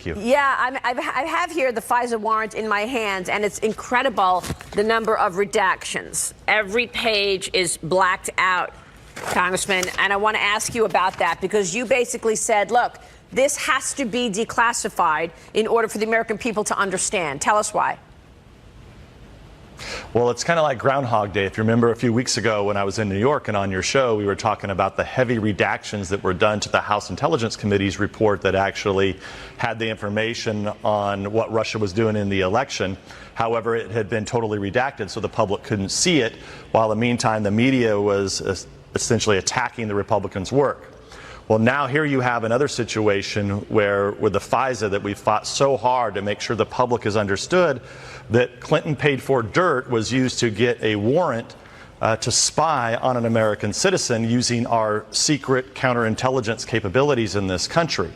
you. Yeah, I have here the FISA warrant in my hands, and it's incredible the number of redactions. Every page is blacked out, Congressman, and I want to ask you about that because you basically said, look, this has to be declassified in order for the American people to understand. Tell us why. Well, it's kind of like Groundhog Day. If you remember a few weeks ago when I was in New York and on your show, we were talking about the heavy redactions that were done to the House Intelligence Committee's report that actually had the information on what Russia was doing in the election. However, it had been totally redacted, so the public couldn't see it, while in the meantime, the media was essentially attacking the Republicans' work. Well, now here you have another situation where with the FISA that we fought so hard to make sure the public has understood that Clinton paid for dirt was used to get a warrant to spy on an American citizen using our secret counterintelligence capabilities in this country.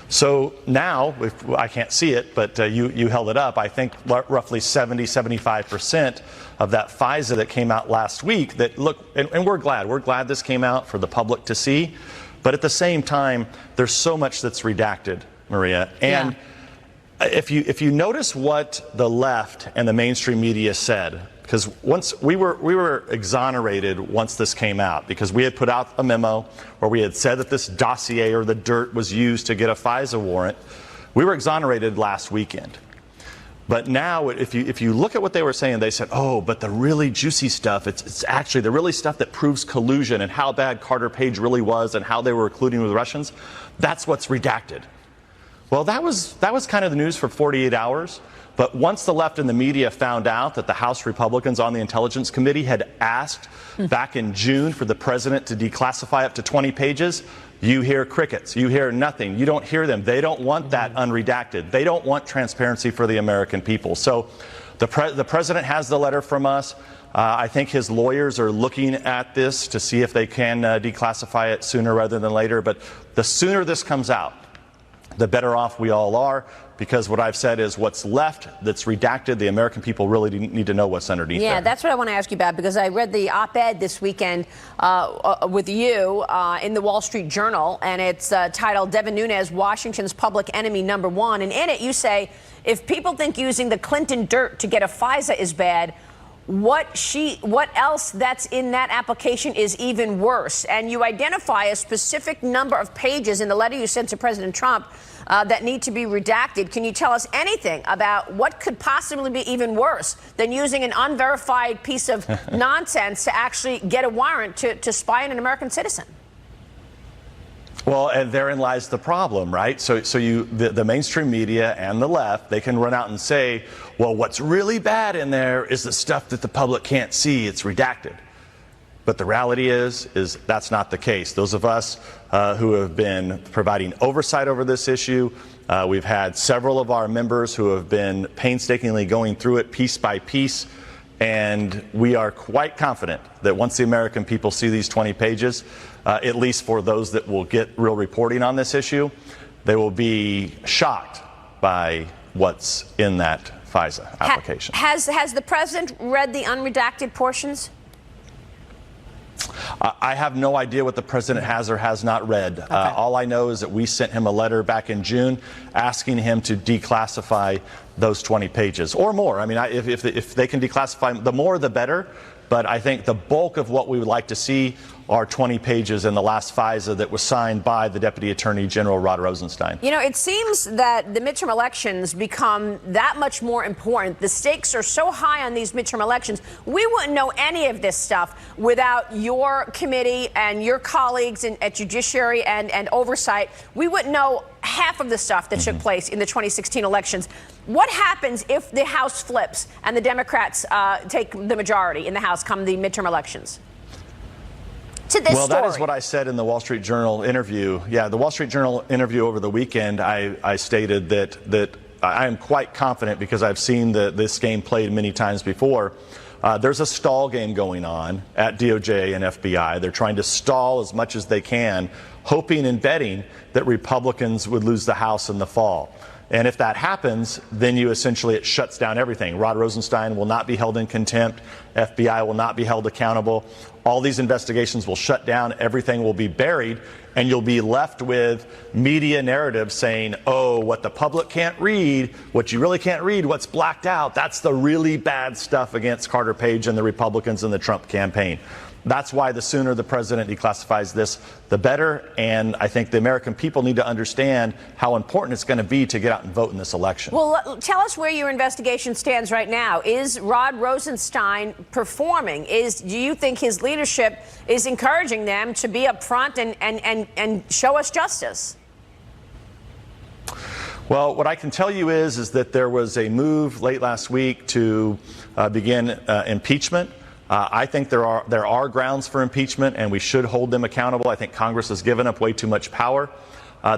So now, I can't see it, but you held it up, I think roughly 75% of that FISA that came out last week that look, and we're glad this came out for the public to see. But at the same time, there's so much that's redacted, Maria. And if you notice what the left and the mainstream media said, because once we were exonerated once this came out, because we had put out a memo where we had said that this dossier or the dirt was used to get a FISA warrant, we were exonerated last weekend. But now, if you look at what they were saying, they said, oh, but the really juicy stuff, it's actually the really stuff that proves collusion and how bad Carter Page really was and how they were colluding with Russians, that's what's redacted. Well, that was kind of the news for 48 hours. But once the left and the media found out that the House Republicans on the Intelligence Committee had asked back in June for the president to declassify up to 20 pages, you hear crickets. You hear nothing. You don't hear them. They don't want that unredacted. They don't want transparency for the American people. So the president has the letter from us. I think his lawyers are looking at this to see if they can declassify it sooner rather than later. But the sooner this comes out, the better off we all are, because what I've said is what's left that's redacted, the American people really need to know what's underneath there. Yeah, that's what I want to ask you about, because I read the op-ed this weekend with you in the Wall Street Journal, and it's titled Devin Nunes, Washington's Public Enemy #1. And in it you say, if people think using the Clinton dirt to get a FISA is bad, what else that's in that application is even worse. And you identify a specific number of pages in the letter you sent to President Trump that need to be redacted. Can you tell us anything about what could possibly be even worse than using an unverified piece of nonsense to actually get a warrant to spy on an American citizen? Well, and therein lies the problem, right? So the mainstream media and the left, they can run out and say, well, what's really bad in there is the stuff that the public can't see. It's redacted. But the reality is that's not the case. Those of us who have been providing oversight over this issue, we've had several of our members who have been painstakingly going through it piece by piece. And we are quite confident that once the American people see these 20 pages, at least for those that will get real reporting on this issue, they will be shocked by what's in that FISA application. Has the president read the unredacted portions? I have no idea what the president has or has not read. Okay. All I know is that we sent him a letter back in June asking him to declassify those 20 pages or more. I mean, if they can declassify, the more the better. But I think the bulk of what we would like to see are 20 pages in the last FISA that was signed by the Deputy Attorney General Rod Rosenstein. You know, it seems that the midterm elections become that much more important. The stakes are so high on these midterm elections. We wouldn't know any of this stuff without your committee and your colleagues at Judiciary and Oversight. We wouldn't know half of the stuff that took place in the 2016 elections. What happens if the House flips and the Democrats take the majority in the House come the midterm elections? Well, that is what I said in the Wall Street Journal interview. Yeah, the Wall Street Journal interview over the weekend, I stated that I am quite confident, because I've seen this game played many times before. There's a stall game going on at DOJ and FBI. They're trying to stall as much as they can, hoping and betting that Republicans would lose the House in the fall. And if that happens, then it shuts down everything. Rod Rosenstein will not be held in contempt. FBI will not be held accountable. All these investigations will shut down. Everything will be buried. and you'll be left with media narrative saying, oh, what the public can't read, what you really can't read, what's blacked out, that's the really bad stuff against Carter Page and the Republicans and the Trump campaign. That's why the sooner the president declassifies this, the better. And I think the American people need to understand how important it's going to be to get out and vote in this election. Well, tell us where your investigation stands right now. Is Rod Rosenstein performing? Do you think his leadership is encouraging them to be up front and show us justice? Well, what I can tell you is that there was a move late last week to begin impeachment. I think there are grounds for impeachment, and we should hold them accountable. I think Congress has given up way too much power.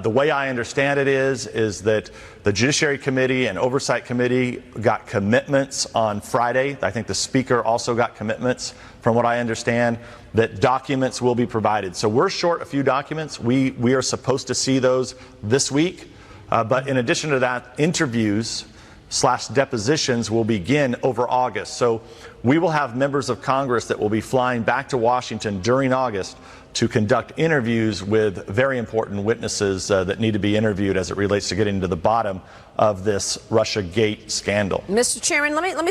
The way I understand it is that the Judiciary Committee and Oversight Committee got commitments on Friday. I think the Speaker also got commitments, from what I understand, that documents will be provided. So we're short a few documents. We are supposed to see those this week. But in addition to that, interviews/depositions will begin over August. So we will have members of Congress that will be flying back to Washington during August to conduct interviews with very important witnesses that need to be interviewed as it relates to getting to the bottom of this Russiagate scandal. Mr. Chairman, let me